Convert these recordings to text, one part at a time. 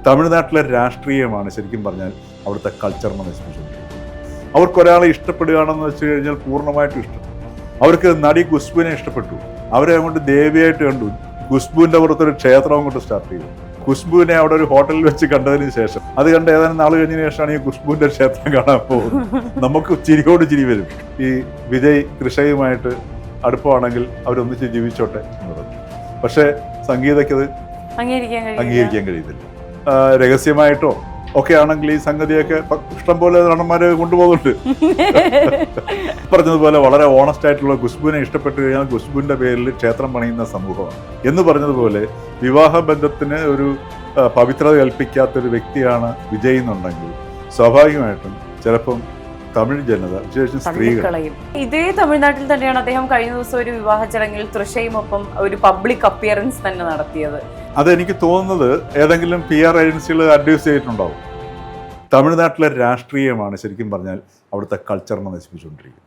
തമിഴ്നാട്ടിലെ രാഷ്ട്രീയമാണ് ശരിക്കും പറഞ്ഞാൽ അവിടുത്തെ കൾച്ചറിനെ നശിപ്പിച്ചുകൊണ്ടിരിക്കുന്നത്. അവർക്കൊരാളെ ഇഷ്ടപ്പെടുകയാണെന്ന് വെച്ച് കഴിഞ്ഞാൽ പൂർണ്ണമായിട്ടും ഇഷ്ടം. അവർക്ക് നടി ഖുശ്ബുവിനെ ഇഷ്ടപ്പെട്ടു, അവരെ അങ്ങോട്ട് ദേവിയായിട്ട് കണ്ടു. ഖുശ്ബുവിൻ്റെ പുറത്തൊരു ക്ഷേത്രം അങ്ങോട്ട് സ്റ്റാർട്ട് ചെയ്തു. ഖുശ്ബുവിനെ അവിടെ ഒരു ഹോട്ടലിൽ വെച്ച് കണ്ടതിന് ശേഷം അത് കണ്ട് ഏതാനും നാൾ കഴിഞ്ഞതിന് ശേഷമാണ് ഈ ഖുശ്ബുവിൻ്റെ ക്ഷേത്രം കാണാൻ പോകുന്നത്. നമുക്ക് ചിരിയോട് ചിരി വരും. ഈ വിജയ് തൃഷയുമായിട്ട് അടുപ്പമാണെങ്കിൽ അവരൊന്നിച്ച് ജീവിച്ചോട്ടെ എന്ന് പറഞ്ഞു. പക്ഷേ സംഗീതയ്ക്കത് അംഗീകരിക്കാൻ കഴിയുന്നില്ല. രഹസ്യമായിട്ടോ ഒക്കെ ആണെങ്കിൽ ഈ സംഗതിയൊക്കെ ഇഷ്ടംപോലെ നടന്മാര് കൊണ്ടുപോകുന്നുണ്ട്. പറഞ്ഞതുപോലെ വളരെ ഓണസ്റ്റ് ആയിട്ടുള്ള ഖുശ്ബുവിനെ ഇഷ്ടപ്പെട്ടു കഴിഞ്ഞാൽ ഖുശ്ബുവിന്റെ പേരിൽ ക്ഷേത്രം പണിയുന്ന സമൂഹമാണ് എന്ന് പറഞ്ഞതുപോലെ വിവാഹ ബന്ധത്തിന് ഒരു പവിത്രത കൽപ്പിക്കാത്തൊരു വ്യക്തിയാണ് വിജയ് എന്നുണ്ടെങ്കിൽ സ്വാഭാവികമായിട്ടും ചിലപ്പം തമിഴ് ജനത വിശേഷിച്ചും സ്ത്രീകൾ. ഇതേ തമിഴ്നാട്ടിൽ തന്നെയാണ് അദ്ദേഹം കഴിഞ്ഞ ദിവസം ഒരു വിവാഹ ചടങ്ങിൽ തൃഷയുമൊപ്പം ഒരു പബ്ലിക് അപ്പിയറൻസ് തന്നെ നടത്തിയത്. അതെനിക്ക് തോന്നുന്നത് ഏതെങ്കിലും PR ഏജൻസികൾ അഡ്വൈസ് ചെയ്തിട്ടുണ്ടാവും. തമിഴ്നാട്ടിലെ രാഷ്ട്രീയമാണ് ശരിക്കും പറഞ്ഞാൽ അവിടുത്തെ കൾച്ചറിനെ നശിപ്പിച്ചുകൊണ്ടിരിക്കുന്നത്.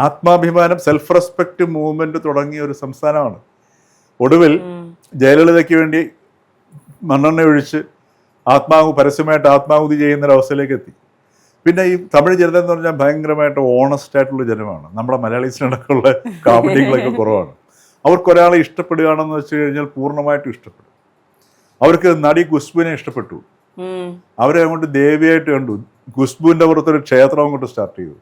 ആത്മാഭിമാനം, സെൽഫ് റെസ്പെക്ട് മൂവ്മെന്റ് തുടങ്ങിയ ഒരു സംസ്ഥാനമാണ്. ഒടുവിൽ ജയലളിതയ്ക്ക് വേണ്ടി മണ്ണെണ്ണ ഒഴിച്ച് പരസ്യമായിട്ട് ആത്മാഹുതി ചെയ്യുന്നൊരവസ്ഥയിലേക്ക് എത്തി. പിന്നെ ഈ തമിഴ് ജനത എന്ന് പറഞ്ഞാൽ ഭയങ്കരമായിട്ട് ഓണസ്റ്റ് ആയിട്ടുള്ള ജനമാണ്. നമ്മുടെ മലയാളീസിനടക്കമുള്ള കാപട്യങ്ങളൊക്കെ കുറവാണ്. അവർക്കൊരാളെ ഇഷ്ടപ്പെടുകയാണെന്ന് വെച്ച് കഴിഞ്ഞാൽ പൂർണ്ണമായിട്ടും ഇഷ്ടപ്പെടും. അവർക്ക് നടി ഖുശ്ബുവിനെ ഇഷ്ടപ്പെട്ടു, അവരെ അങ്ങോട്ട് ദേവിയായിട്ട് കണ്ടു. ഖുശ്ബുവിൻ്റെ പുറത്തൊരു ക്ഷേത്രം അങ്ങോട്ട് സ്റ്റാർട്ട് ചെയ്തു.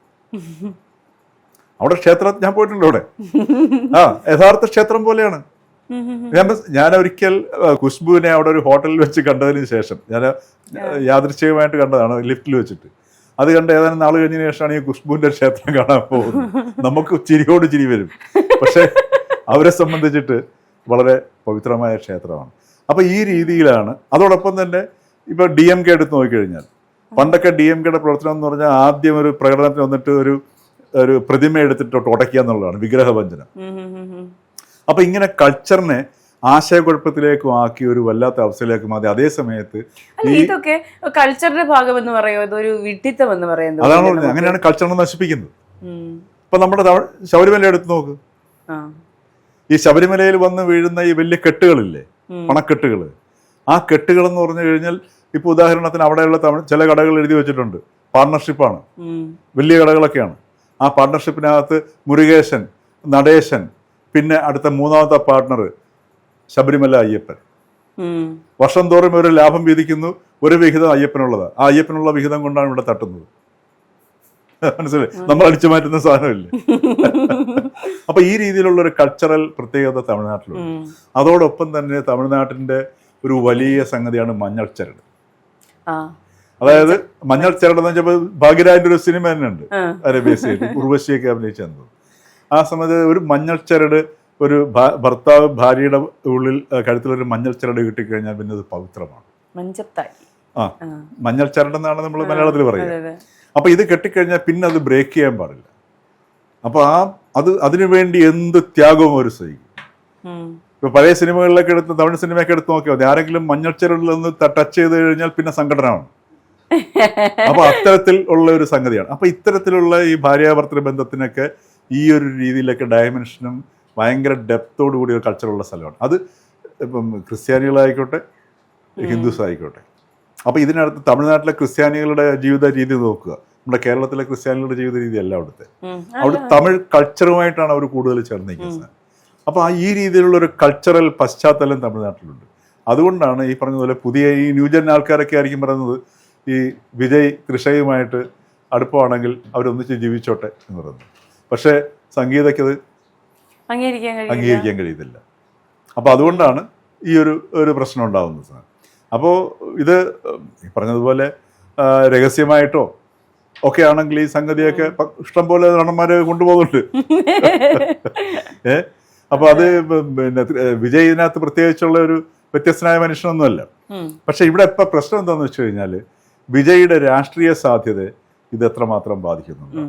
അവിടെ ക്ഷേത്രം ഞാൻ പോയിട്ടുണ്ട്. അവിടെ യഥാർത്ഥ ക്ഷേത്രം പോലെയാണ്. ഞാൻ ഒരിക്കൽ ഖുശ്ബുവിനെ അവിടെ ഒരു ഹോട്ടലിൽ വെച്ച് കണ്ടതിന് ശേഷം, ഞാൻ യാദൃച്ഛികമായിട്ട് കണ്ടതാണ് ലിഫ്റ്റിൽ വെച്ചിട്ട്. അത് കണ്ട് ഏതാനും നാൾ കഴിഞ്ഞതിന് ശേഷമാണ് ഈ ഖുശ്ബുവിൻ്റെ ക്ഷേത്രം കാണാൻ പോകുന്നത്. നമുക്ക് ചിരിയോട് ചിരി വരും. പക്ഷെ അവരെ സംബന്ധിച്ചിട്ട് വളരെ പവിത്രമായ ക്ഷേത്രമാണ്. അപ്പം ഈ രീതിയിലാണ്. അതോടൊപ്പം തന്നെ ഇപ്പോൾ DMK എടുത്ത് നോക്കിക്കഴിഞ്ഞാൽ, പണ്ടൊക്കെ DMKയുടെ പ്രവർത്തനം എന്ന് പറഞ്ഞാൽ ആദ്യം ഒരു പ്രകടനത്തിന് വന്നിട്ട് ഒരു പ്രതിമ എടുത്തിട്ട് ഉടയ്ക്കുക എന്നുള്ളതാണ്, വിഗ്രഹഭഞ്ജനം. അപ്പം ഇങ്ങനെ കൾച്ചറിനെ ആശയക്കുഴപ്പത്തിലേക്കും ആക്കി ഒരു വല്ലാത്ത അവസ്ഥയിലേക്ക് മാറി. അതേ സമയത്ത് ഇതൊക്കെ കൾച്ചറിന്റെ ഭാഗം എന്ന് പറയുന്നത് ഒരു വിഡ്ഢിത്തം എന്ന് പറയുന്നത്. അതാണ് പറഞ്ഞത്. അങ്ങനെയാണ് കൾച്ചറിനെ നശിപ്പിക്കുന്നത്. ഇപ്പൊ നമ്മുടെ ശബരിമല എടുത്ത് നോക്ക്. ഈ ശബരിമലയിൽ വന്ന് വീഴുന്ന ഈ വലിയ കെട്ടുകളില്ലേ, പണക്കെട്ടുകൾ, ആ കെട്ടുകൾ എന്ന് പറഞ്ഞു കഴിഞ്ഞാൽ ഇപ്പൊ ഉദാഹരണത്തിന് അവിടെയുള്ള ചില കടകൾ എഴുതി വെച്ചിട്ടുണ്ട് പാർട്ണർഷിപ്പാണ്, വലിയ കടകളൊക്കെയാണ്. ആ പാർട്ണർഷിപ്പിനകത്ത് മുരുകേശൻ, നടേശൻ, പിന്നെ അടുത്ത മൂന്നാമത്തെ പാർട്ണർ ശബരിമല അയ്യപ്പൻ. വർഷം തോറും ഒരു ലാഭം വീതിക്കുന്നു. ഒരു വിഹിതം അയ്യപ്പനുള്ളത്. ആ അയ്യപ്പനുള്ള വിഹിതം കൊണ്ടാണ് ഇവിടെ തട്ടുന്നത്. മനസ്സിലായി? നമ്മൾ അടിച്ചു മാറ്റുന്ന സാധനമില്ലേ. അപ്പൊ ഈ രീതിയിലുള്ള ഒരു കൾച്ചറൽ പ്രത്യേകത തമിഴ്നാട്ടിലുണ്ട്. അതോടൊപ്പം തന്നെ തമിഴ്നാട്ടിന്റെ ഒരു വലിയ സംഗതിയാണ് മഞ്ഞൾ ചരട്. അതായത് മഞ്ഞൾ ചരട് എന്ന് വെച്ചപ്പോൾ ഭാഗ്യരാജിന്റെ ഒരു സിനിമ തന്നെ ഉണ്ട്, അതിനെ ബേസ് ചെയ്ത് ഉർവശിയൊക്കെ അഭിനയിച്ചത്. ആ സമയത്ത് ഒരു മഞ്ഞൾ ചരട്, ഒരു ഭർത്താവ് ഭാര്യയുടെ ഉള്ളിൽ കഴുത്തിലൊരു മഞ്ഞൾ ചരട് കിട്ടിക്കഴിഞ്ഞാൽ പിന്നെ അത് പവിത്രമാണ്. മഞ്ഞൾ ചരട് എന്നാണ് നമ്മൾ മലയാളത്തിൽ പറയുന്നത്. അപ്പൊ ഇത് കെട്ടിക്കഴിഞ്ഞാൽ പിന്നെ അത് ബ്രേക്ക് ചെയ്യാൻ പാടില്ല. അപ്പൊ അതിനുവേണ്ടി എന്ത് ത്യാഗവും അവർ സഹിക്കും. ഇപ്പൊ പഴയ സിനിമകളിലൊക്കെ എടുത്ത്, തമിഴ് സിനിമയൊക്കെ എടുത്ത് നോക്കിയാൽ മതി, ആരെങ്കിലും മഞ്ഞൾ ചരടിൽ ഒന്ന് ടച്ച് ചെയ്ത് കഴിഞ്ഞാൽ പിന്നെ സംഘടനയാണ്. അപ്പൊ അത്തരത്തിൽ ഉള്ള ഒരു സംഗതിയാണ്. അപ്പൊ ഇത്തരത്തിലുള്ള ഈ ഭാര്യാഭർത്തൃ ബന്ധത്തിനൊക്കെ ഈ ഒരു രീതിയിലൊക്കെ ഡയമെൻഷനും ഭയങ്കര ഡെപ്തോടു കൂടി ഒരു കൾച്ചറുള്ള സ്ഥലമാണ് അത്. ഇപ്പം ക്രിസ്ത്യാനികളായിക്കോട്ടെ ഹിന്ദുസ് ആയിക്കോട്ടെ. അപ്പോൾ ഇതിനടുത്ത് തമിഴ്നാട്ടിലെ ക്രിസ്ത്യാനികളുടെ ജീവിത രീതി നോക്കുക, നമ്മുടെ കേരളത്തിലെ ക്രിസ്ത്യാനികളുടെ ജീവിത രീതി അല്ല അവിടുത്തെ. അവിടെ തമിഴ് കൾച്ചറുമായിട്ടാണ് അവർ കൂടുതൽ ചേർന്നിരിക്കുന്നത്. അപ്പോൾ ഈ രീതിയിലുള്ള ഒരു കൾച്ചറൽ പശ്ചാത്തലം തമിഴ്നാട്ടിലുണ്ട്. അതുകൊണ്ടാണ് ഈ പറഞ്ഞതുപോലെ പുതിയ ഈ ന്യൂജൻ ആൾക്കാരൊക്കെ ആയിരിക്കും പറയുന്നത് ഈ വിജയ് തൃഷയുമായിട്ട് അടുപ്പമാണെങ്കിൽ അവരൊന്നിച്ച് ജീവിച്ചോട്ടെ എന്ന് പറയുന്നത്. പക്ഷേ സംഗീതയ്ക്കത് അംഗീകരിക്കാൻ കഴിയുന്നില്ല. അപ്പോൾ അതുകൊണ്ടാണ് ഈ ഒരു പ്രശ്നം ഉണ്ടാകുന്നത്. അപ്പോൾ ഇത് പറഞ്ഞതുപോലെ രഹസ്യമായിട്ടോ ഒക്കെ ആണെങ്കിൽ ഈ സംഗതിയൊക്കെ ഇഷ്ടംപോലെ നടന്മാര് കൊണ്ടുപോകുന്നുണ്ട്. അപ്പോൾ അത് പിന്നെ വിജയ് ഇതിനകത്ത് പ്രത്യേകിച്ചുള്ള ഒരു വ്യത്യസ്തനായ മനുഷ്യനൊന്നുമല്ല. പക്ഷെ ഇവിടെ ഇപ്പം പ്രശ്നം എന്താണെന്ന് വെച്ച് കഴിഞ്ഞാൽ വിജയുടെ രാഷ്ട്രീയ സാധ്യത ഇത് എത്രമാത്രം ബാധിക്കുന്നുണ്ട്.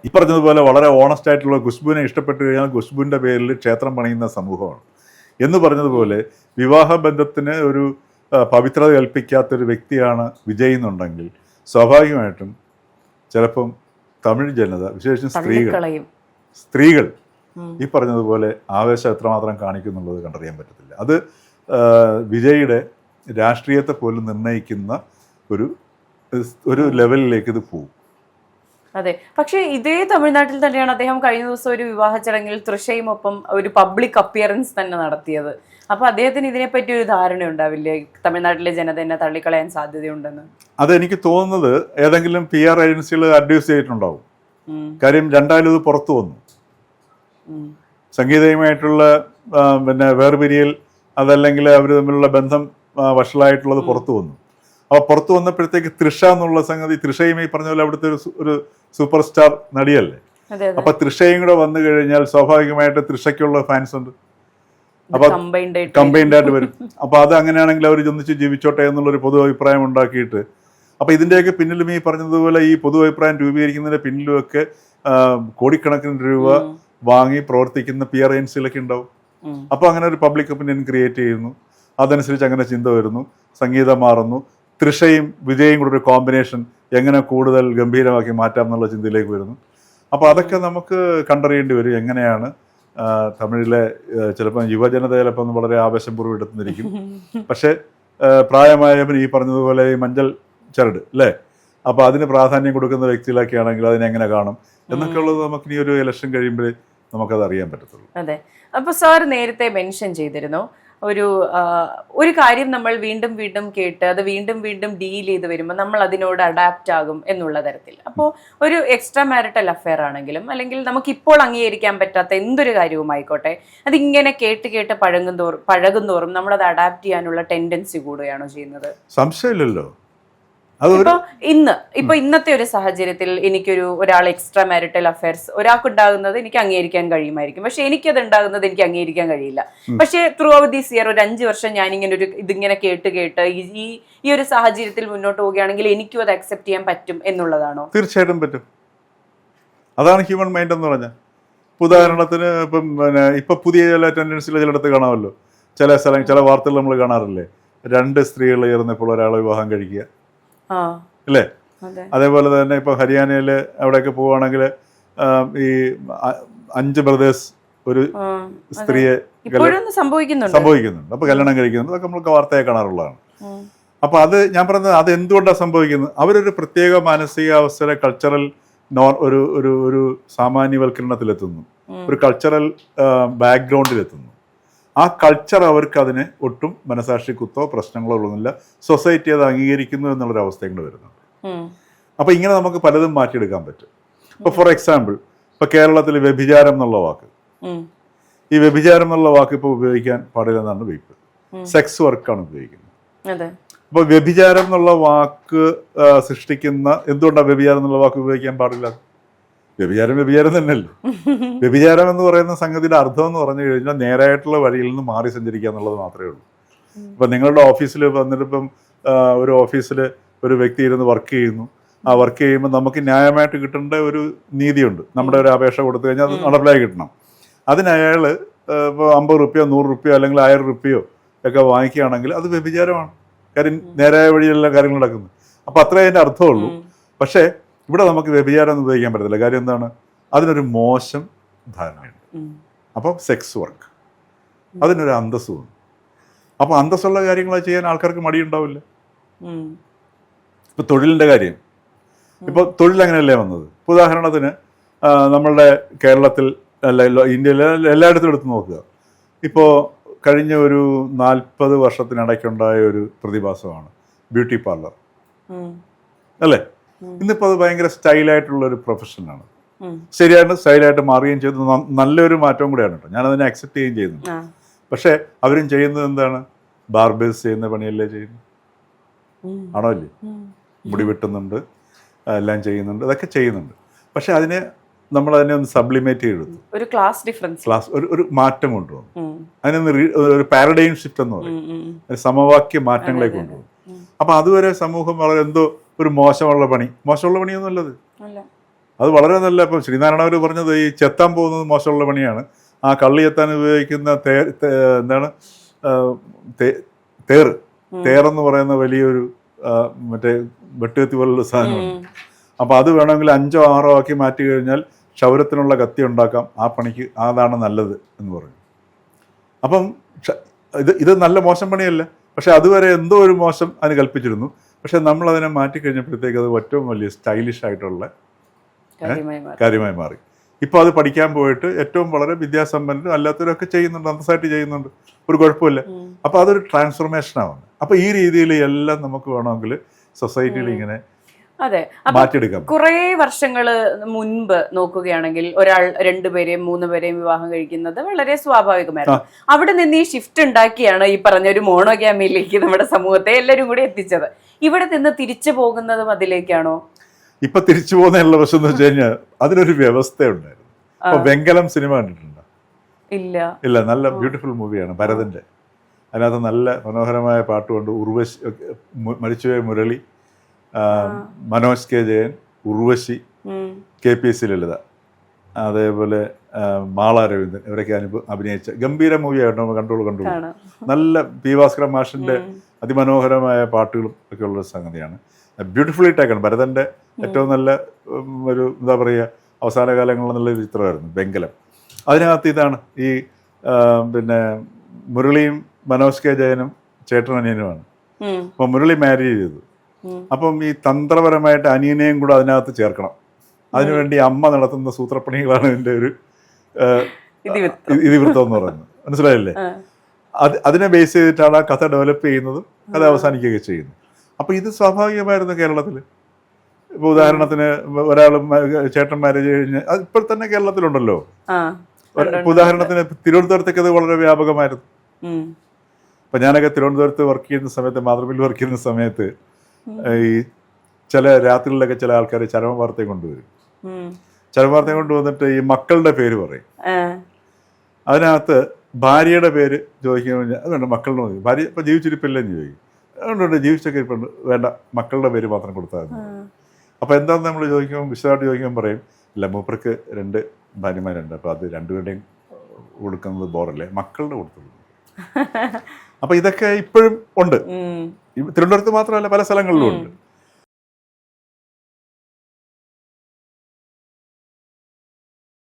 ഈ പറഞ്ഞതുപോലെ വളരെ ഓണസ്റ്റ് ആയിട്ടുള്ള ഖുശ്ബുവിനെ ഇഷ്ടപ്പെട്ടു കഴിഞ്ഞാൽ ഖുശ്ബുവിൻ്റെ പേരിൽ ക്ഷേത്രം പണിയുന്ന സമൂഹമാണ് എന്ന് പറഞ്ഞതുപോലെ വിവാഹ ബന്ധത്തിന് ഒരു പവിത്രത കൽപ്പിക്കാത്തൊരു വ്യക്തിയാണ് വിജയ് എന്നുണ്ടെങ്കിൽ സ്വാഭാവികമായിട്ടും ചിലപ്പം തമിഴ് ജനത വിശേഷിച്ചും സ്ത്രീകൾ ഈ പറഞ്ഞതുപോലെ ആവേശം എത്രമാത്രം കാണിക്കുന്നുള്ളത് കണ്ടറിയാൻ പറ്റത്തില്ല. അത് വിജയുടെ രാഷ്ട്രീയത്തെ പോലും നിർണ്ണയിക്കുന്ന ഒരു ഒരു ലെവലിലേക്ക് ഇത് പോകും. അതെ, പക്ഷേ ഇതേ തമിഴ്നാട്ടിൽ തന്നെയാണ് അദ്ദേഹം കഴിഞ്ഞ ദിവസം ഒരു വിവാഹ ചടങ്ങിൽ തൃഷയും ഒപ്പം ഒരു പബ്ലിക് അപ്പിയറൻസ് തന്നെ നടത്തിയത്. അപ്പൊ അദ്ദേഹത്തിന് ഇതിനെപ്പറ്റി ഒരു ധാരണ ഉണ്ടാവില്ലേ, തമിഴ്നാട്ടിലെ ജനത എന്നെ തള്ളിക്കളയാൻ സാധ്യതയുണ്ടെന്ന്? അതെനിക്ക് തോന്നുന്നത് ഏതെങ്കിലും PR ഏജൻസികൾ അഡ്വൈസ് ചെയ്തിട്ടുണ്ടാവും. കാര്യം രണ്ടായാലും ഇത് പുറത്തു വന്നു, സംഗീതയുമായിട്ടുള്ള പിന്നെ വേർപിരിയൽ, അതല്ലെങ്കിൽ അവർ തമ്മിലുള്ള ബന്ധം വഷളായിട്ടുള്ളത് പുറത്തു വന്നു. അപ്പോൾ പുറത്തു വന്നപ്പോഴത്തേക്ക് തൃഷ എന്നുള്ള സംഗതി, തൃഷയും ഈ പറഞ്ഞ പോലെ അവിടുത്തെ ഒരു സൂപ്പർ സ്റ്റാർ നടിയല്ലേ, അപ്പൊ തൃഷയും കൂടെ വന്നു കഴിഞ്ഞാൽ സ്വാഭാവികമായിട്ട് തൃഷയ്ക്കുള്ള ഫാൻസ് ഉണ്ട്, അപ്പൊ കമ്പൈൻഡ് ആയിട്ട് വരും. അപ്പൊ അത് അങ്ങനെയാണെങ്കിൽ അവർ ഒന്നിച്ച് ജീവിച്ചോട്ടെ എന്നുള്ളൊരു പൊതു അഭിപ്രായം ഉണ്ടാക്കിയിട്ട്, അപ്പൊ ഇതിന്റെയൊക്കെ പിന്നിലും ഈ പറഞ്ഞതുപോലെ ഈ പൊതു അഭിപ്രായം രൂപീകരിക്കുന്നതിന്റെ പിന്നിലുമൊക്കെ കോടിക്കണക്കിന് രൂപ വാങ്ങി പ്രവർത്തിക്കുന്ന PR ഏജൻസികളൊക്കെ ഉണ്ടാവും. അപ്പൊ അങ്ങനെ ഒരു പബ്ലിക് ഒപ്പീനിയൻ ക്രിയേറ്റ് ചെയ്യുന്നു, അതനുസരിച്ച് അങ്ങനെ ചിന്ത വരുന്നു, സംഗീതം മാറുന്നു, തൃഷയും വിജയും കൂടെ ഒരു കോമ്പിനേഷൻ എങ്ങനെ കൂടുതൽ ഗംഭീരമാക്കി മാറ്റാം എന്നുള്ള ചിന്തയിലേക്ക് വരുന്നു. അപ്പോൾ അതൊക്കെ നമുക്ക് കണ്ടറിയേണ്ടി വരും. എങ്ങനെയാണ് തമിഴിലെ ചിലപ്പോൾ യുവജനത ചിലപ്പോൾ വളരെ ആവേശപൂർവ്വം എടുത്തിരിക്കും, പക്ഷേ പ്രായമായവൻ ഈ പറഞ്ഞതുപോലെ ഈ മഞ്ചൽ ചരട് അല്ലേ, അപ്പോൾ അതിന് പ്രാധാന്യം കൊടുക്കുന്ന വ്യക്തികളൊക്കെ ആണെങ്കിൽ അതിനെങ്ങനെ കാണും എന്നൊക്കെ ഉള്ളത് നമുക്ക് ഇനി ഒരു ഇലക്ഷൻ കഴിയുമ്പോഴേ നമുക്കത് അറിയാൻ പറ്റത്തുള്ളൂ. അതെ, അപ്പോൾ സാർ നേരത്തെ മെൻഷൻ ചെയ്തിരുന്നു ഒരു കാര്യം നമ്മൾ വീണ്ടും വീണ്ടും കേട്ട് അത് വീണ്ടും വീണ്ടും ഡീൽ ചെയ്ത് വരുമ്പോൾ നമ്മൾ അതിനോട് അഡാപ്റ്റ് ആകും എന്നുള്ള തരത്തിൽ. അപ്പോൾ ഒരു എക്സ്ട്രാ മാരിറ്റൽ അഫെയർ ആണെങ്കിലും അല്ലെങ്കിൽ നമുക്കിപ്പോൾ അംഗീകരിക്കാൻ പറ്റാത്ത എന്തൊരു കാര്യവും ആയിക്കോട്ടെ, അതിങ്ങനെ കേട്ട് കേട്ട് പഴകുന്തോറും നമ്മളത് അഡാപ്റ്റ് ചെയ്യാനുള്ള ടെൻഡൻസി കൂടുകയാണോ ചെയ്യുന്നത്? സംശയമില്ലല്ലോ. ഇപ്പൊ ഇന്നത്തെ ഒരു സാഹചര്യത്തിൽ ഒരാൾ എക്സ്ട്രാ മാരിറ്റൽ അഫെയർസ് ഒരാൾക്കുണ്ടാകുന്നത് എനിക്ക് അംഗീകരിക്കാൻ കഴിയുമായിരിക്കും, പക്ഷെ എനിക്കത് ഉണ്ടാകുന്നത് എനിക്ക് അംഗീകരിക്കാൻ കഴിയില്ല. പക്ഷെ ത്രൂ ഔട്ട് ദിസ് ഇയർ ഒരു 5 വർഷം ഞാനിങ്ങനെ ഇതിങ്ങനെ കേട്ട് ഈ ഒരു സാഹചര്യത്തിൽ മുന്നോട്ട് പോവുകയാണെങ്കിൽ എനിക്കും അത് അക്സെപ്റ്റ് ചെയ്യാൻ പറ്റും എന്നുള്ളതാണോ? തീർച്ചയായിട്ടും പറ്റും. അതാണ് ഹ്യൂമൻ മൈൻഡ് എന്ന് പറഞ്ഞാൽ. ഉദാഹരണത്തിന് ഇപ്പൊ പുതിയ ചില ടെൻഡൻസികൾ ചിലയിടത്ത് കാണാമല്ലോ, ചില വാർത്തകൾ നമ്മൾ കാണാറില്ലേ, 2 സ്ത്രീകൾ ചേർന്നപ്പോൾ ഒരാളെ വിവാഹം കഴിക്കുക അല്ലേ. അതേപോലെ തന്നെ ഇപ്പൊ ഹരിയാനയില് അവിടെയൊക്കെ പോവുകയാണെങ്കിൽ ഈ 5 ബ്രദേഴ്സ് ഒരു സ്ത്രീയെ സംഭവിക്കുന്നുണ്ട്, അപ്പൊ കല്യാണം കഴിക്കുന്നുണ്ട്. അതൊക്കെ നമ്മൾക്ക് വാർത്തയെ കാണാറുള്ളതാണ്. അപ്പൊ അത് ഞാൻ പറഞ്ഞത് അത് എന്തുകൊണ്ടാണ് സംഭവിക്കുന്നത്, അവരൊരു പ്രത്യേക മാനസികാവസ്ഥയിലെ കൾച്ചറൽ ഒരു സാമാന്യവൽക്കരണത്തിലെത്തുന്നു, ഒരു കൾച്ചറൽ ബാക്ക്ഗ്രൗണ്ടിലെത്തുന്നു. ആ കൾച്ചർ അവർക്ക് അതിന് ഒട്ടും മനസാക്ഷി കുത്തോ പ്രശ്നങ്ങളോ ഉള്ളൊന്നുമില്ല, സൊസൈറ്റി അത് അംഗീകരിക്കുന്നു എന്നുള്ളൊരവസ്ഥ കൊണ്ട് വരുന്നുണ്ട്. അപ്പൊ ഇങ്ങനെ നമുക്ക് പലതും മാറ്റിയെടുക്കാൻ പറ്റും. ഇപ്പൊ ഫോർ എക്സാമ്പിൾ ഇപ്പൊ കേരളത്തിൽ വ്യഭിചാരം എന്നുള്ള വാക്ക്, ഈ വ്യഭിചാരം എന്നുള്ള വാക്ക് ഇപ്പൊ ഉപയോഗിക്കാൻ പാടില്ലെന്നാണ് വെയ്പ്പ്. സെക്സ് വർക്കാണ് ഉപയോഗിക്കുന്നത്. അപ്പൊ വ്യഭിചാരം എന്നുള്ള വാക്ക് സൃഷ്ടിക്കുന്ന, എന്തുകൊണ്ടാണ് വ്യഭിചാരം എന്നുള്ള വാക്ക് ഉപയോഗിക്കാൻ പാടില്ല? വ്യഭിചാരം തന്നെയല്ലോ. വ്യഭിചാരം എന്ന് പറയുന്ന സംഗതിയുടെ അർത്ഥം എന്ന് പറഞ്ഞു കഴിഞ്ഞാൽ നേരായിട്ടുള്ള വഴിയിൽ നിന്ന് മാറി സഞ്ചരിക്കുക എന്നുള്ളത് മാത്രമേ ഉള്ളൂ. ഇപ്പം നിങ്ങളുടെ ഓഫീസിൽ വന്നിട്ടിപ്പം ഒരു ഓഫീസിൽ ഒരു വ്യക്തി ഇരുന്ന് വർക്ക് ചെയ്യുന്നു, ആ വർക്ക് ചെയ്യുമ്പോൾ നമുക്ക് ന്യായമായിട്ട് കിട്ടേണ്ട ഒരു നീതിയുണ്ട്. നമ്മുടെ ഒരു അപേക്ഷ കൊടുത്തു കഴിഞ്ഞാൽ അത് നടപ്പിലായി കിട്ടണം. അതിന് അയാൾ ഇപ്പോൾ 50 രൂപയോ 100 രൂപയോ അല്ലെങ്കിൽ 1000 രൂപയോ ഒക്കെ വാങ്ങിക്കുകയാണെങ്കിൽ അത് വ്യഭിചാരമാണ്. കാര്യം നേരായ വഴിയുള്ള കാര്യങ്ങൾ നടക്കുന്നത്. അപ്പം അത്രേ അതിൻ്റെ അർത്ഥമുള്ളൂ. പക്ഷേ ഇവിടെ നമുക്ക് വ്യഭിചാരം എന്ന് ഉപയോഗിക്കാൻ പറ്റത്തില്ല. കാര്യം എന്താണ്, അതിനൊരു മോശം ധാരണയുണ്ട്. അപ്പം സെക്സ് വർക്ക് അതിനൊരു അന്തസ്സുണ്ട്. അപ്പോൾ അന്തസ്സുള്ള കാര്യങ്ങൾ ചെയ്യാൻ ആൾക്കാർക്ക് മടിയുണ്ടാവില്ല. ഇപ്പൊ തൊഴിലിന്റെ കാര്യം, ഇപ്പോൾ തൊഴിൽ അങ്ങനെയല്ലേ വന്നത്. ഉദാഹരണത്തിന് നമ്മളുടെ കേരളത്തിൽ അല്ല ഇന്ത്യയിലെ എല്ലായിടത്തും എടുത്ത് നോക്കുക. ഇപ്പോൾ കഴിഞ്ഞ ഒരു 40 വർഷത്തിനിടയ്ക്കുണ്ടായ ഒരു പ്രതിഭാസമാണ് ബ്യൂട്ടി പാർലർ അല്ലേ. ഇന്നിപ്പോൾ അത് ഭയങ്കര സ്റ്റൈലായിട്ടുള്ള ഒരു പ്രൊഫഷനാണ്. ശരിയായിട്ട് സ്റ്റൈലായിട്ട് മാറുകയും ചെയ്തു. നല്ലൊരു മാറ്റവും കൂടെയാണ് കേട്ടോ, ഞാനതിനെ അക്സെപ്റ്റ് ചെയ്യുകയും ചെയ്യുന്നു. പക്ഷേ അവരും ചെയ്യുന്നത് എന്താണ്, ബാർബേഴ്സ് ചെയ്യുന്ന പണിയല്ലേ ചെയ്യുന്നു, ആണോ അല്ലേ? മുടി വെട്ടുന്നുണ്ട്, എല്ലാം ചെയ്യുന്നുണ്ട്, അതൊക്കെ ചെയ്യുന്നുണ്ട്. പക്ഷെ അതിനെ നമ്മളതിനെ ഒന്ന് സബ്ലിമേറ്റ് ചെയ്തെടുത്തു, ഒരു ക്ലാസ് ഒരു മാറ്റം കൊണ്ടുവന്നു. അതിനൊന്ന് ഒരു പാരഡൈം ഷിഫ്റ്റ് എന്ന് പറയും, സമവാക്യ മാറ്റങ്ങളെ കൊണ്ടുവന്നു. അപ്പൊ അതുവരെ സമൂഹം വളരെ എന്തോ ഒരു മോശമുള്ള പണിയൊന്നും അല്ലത്, അത് വളരെ നല്ല. ഇപ്പം ശ്രീനാരായണ അവർ പറഞ്ഞത് ഈ ചെത്താൻ പോകുന്നത് മോശമുള്ള പണിയാണ്. ആ കള്ളി ചെത്താൻ ഉപയോഗിക്കുന്ന എന്താണ് തേറെന്ന് പറയുന്ന വലിയൊരു മറ്റേ വെട്ടുകത്തി പോലുള്ള സാധനമുണ്ട്. അപ്പം അത് വേണമെങ്കിൽ 5ഓ 6ഓ ആക്കി മാറ്റി കഴിഞ്ഞാൽ ക്ഷൗരത്തിനുള്ള കത്തി ഉണ്ടാക്കാം, ആ പണിക്ക് അതാണ് നല്ലത് എന്ന് പറയും. അപ്പം ഇത് നല്ല മോശം പണിയല്ല. പക്ഷെ അതുവരെ എന്തോ ഒരു മോശം അതിന് കൽപ്പിച്ചിരുന്നു. പക്ഷെ നമ്മൾ അതിനെ മാറ്റിക്കഴിഞ്ഞപ്പോഴത്തേക്ക് അത് ഏറ്റവും വലിയ സ്റ്റൈലിഷ് ആയിട്ടുള്ള കാര്യമായി മാറി. ഇപ്പോൾ അത് പഠിക്കാൻ പോയിട്ട് ഏറ്റവും വളരെ വിദ്യാസമ്പന്നരും അല്ലാത്തവരൊക്കെ ചെയ്യുന്നുണ്ട്, അന്തസ്സായിട്ട് ചെയ്യുന്നുണ്ട്, ഒരു കുഴപ്പമില്ല. അപ്പോൾ അതൊരു ട്രാൻസ്ഫോർമേഷനാണ്. അപ്പോൾ ഈ രീതിയിൽ എല്ലാം നമുക്ക് വേണമെങ്കിൽ സൊസൈറ്റിയിൽ ഇങ്ങനെ അതെ. മാറ്റിയെടുക്കാം. കുറെ വർഷങ്ങള് മുൻപ് നോക്കുകയാണെങ്കിൽ ഒരാൾ 2 പേരെയും 3 പേരെയും വിവാഹം കഴിക്കുന്നത് വളരെ സ്വാഭാവികമായിരുന്നു. അവിടെ നിന്ന് ഈ ഷിഫ്റ്റ് ഉണ്ടാക്കിയാണ് ഈ പറഞ്ഞ ഒരു മോണോഗ്യാമിയിലേക്ക് നമ്മുടെ സമൂഹത്തെ എല്ലാവരും കൂടി എത്തിച്ചത്. ഇവിടെ നിന്ന് തിരിച്ചു പോകുന്നതും അതിലേക്കാണോ? ഇപ്പൊ തിരിച്ചു പോകുന്നതിനുള്ള പ്രശ്നം എന്ന് വെച്ച് കഴിഞ്ഞാൽ അതിനൊരു വ്യവസ്ഥ ഉണ്ടായിരുന്നു. അപ്പൊ വെങ്കലം സിനിമ കണ്ടിട്ടുണ്ടോ? ഇല്ല. നല്ല ബ്യൂട്ടിഫുൾ മൂവിയാണ്, ഭരതന്റെ. അതിനകത്ത് നല്ല മനോഹരമായ പാട്ടുകൊണ്ട് ഉർവശി, മരിച്ചുപോയ മുരളി, മനോജ് കെ ജയൻ, ഉർവശി, KPS ലളിത, അതേപോലെ മാള രവീന്ദ്രൻ, ഇവരൊക്കെ അഭിനയിച്ച ഗംഭീര മൂവിയായിട്ട് കണ്ടോളൂ. നല്ല P. ഭാസ്കരൻ മാഷിന്റെ അതിമനോഹരമായ പാട്ടുകളും ഒക്കെ ഉള്ളൊരു സംഗതിയാണ്. ബ്യൂട്ടിഫുള്ളി ടേക്കാണ്. ഭരതന്റെ ഏറ്റവും നല്ല ഒരു എന്താ പറയുക അവസാന കാലങ്ങളിൽ നല്ലൊരു ചിത്രമായിരുന്നു വെങ്കലം. അതിനകത്ത് ഇതാണ് ഈ പിന്നെ മുരളിയും മനോജ് കെ ജയനും ചേട്ടൻ അനിയനുമാണ്. അപ്പം മുരളി മാരേജ് ചെയ്തു. അപ്പം ഈ തന്ത്രപരമായിട്ട് അനിയനെയും കൂടെ അതിനകത്ത് ചേർക്കണം. അതിനുവേണ്ടി അമ്മ നടത്തുന്ന സൂത്രപ്പണികളാണ് ഇതിൻ്റെ ഒരു ഇതിവൃത്തം എന്ന് പറയുന്നത്. മനസ്സിലായില്ലേ? അതിനെ ബേസ് ചെയ്തിട്ടാണ് ആ കഥ ഡെവലപ്പ് ചെയ്യുന്നതും കഥ അവസാനിക്കുകയൊക്കെ ചെയ്യുന്നത്. അപ്പോൾ ഇത് സ്വാഭാവികമായിരുന്നു കേരളത്തിൽ. ഇപ്പോൾ ഉദാഹരണത്തിന് ഒരാൾ ചേട്ടൻ മാരേജ് കഴിഞ്ഞ് അത് ഇപ്പോൾ തന്നെ കേരളത്തിലുണ്ടല്ലോ. ഉദാഹരണത്തിന് തിരുവനന്തപുരത്തേക്ക് അത് വളരെ വ്യാപകമായിരുന്നു. അപ്പം ഞാനൊക്കെ തിരുവനന്തപുരത്ത് വർക്ക് ചെയ്യുന്ന സമയത്ത്, മാതൃഭൂമിയിൽ വർക്ക് ചെയ്യുന്ന സമയത്ത്, ഈ ചില രാത്രികളിലൊക്കെ ചില ആൾക്കാർ ചരമവാർത്തയും കൊണ്ടുവരും. ചരമവാർത്തയും കൊണ്ടുവന്നിട്ട് ഈ മക്കളുടെ പേര് പറയും. അതിനകത്ത് ഭാര്യയുടെ പേര് ചോദിക്കുന്ന അത് വേണ്ട, മക്കളുടെ മതി. ഭാര്യ ഇപ്പം ജീവിച്ചിരിപ്പില്ലെന്ന് ചോദിക്കും. അതുകൊണ്ടുണ്ട് ജീവിച്ചൊക്കെ ഇരിപ്പുണ്ട്, വേണ്ട മക്കളുടെ പേര് മാത്രം കൊടുത്താൽ മതി. അപ്പോൾ എന്താണെന്ന് നമ്മൾ ചോദിക്കുമ്പോൾ, വിശദമായിട്ട് ചോദിക്കുമ്പോൾ പറയും, ഇല്ല മൂപ്പർക്ക് 2 ഭാര്യമാരുണ്ട്, അപ്പോൾ അത് 2 പേരുടെയും കൊടുക്കുന്നത് ബോറല്ലേ, മക്കളുടെ കൊടുത്തുള്ളൂ. അപ്പോൾ ഇതൊക്കെ ഇപ്പോഴും ഉണ്ട്. തിരുവനന്തപുരത്ത് മാത്രമല്ല, പല സ്ഥലങ്ങളിലും ഉണ്ട്.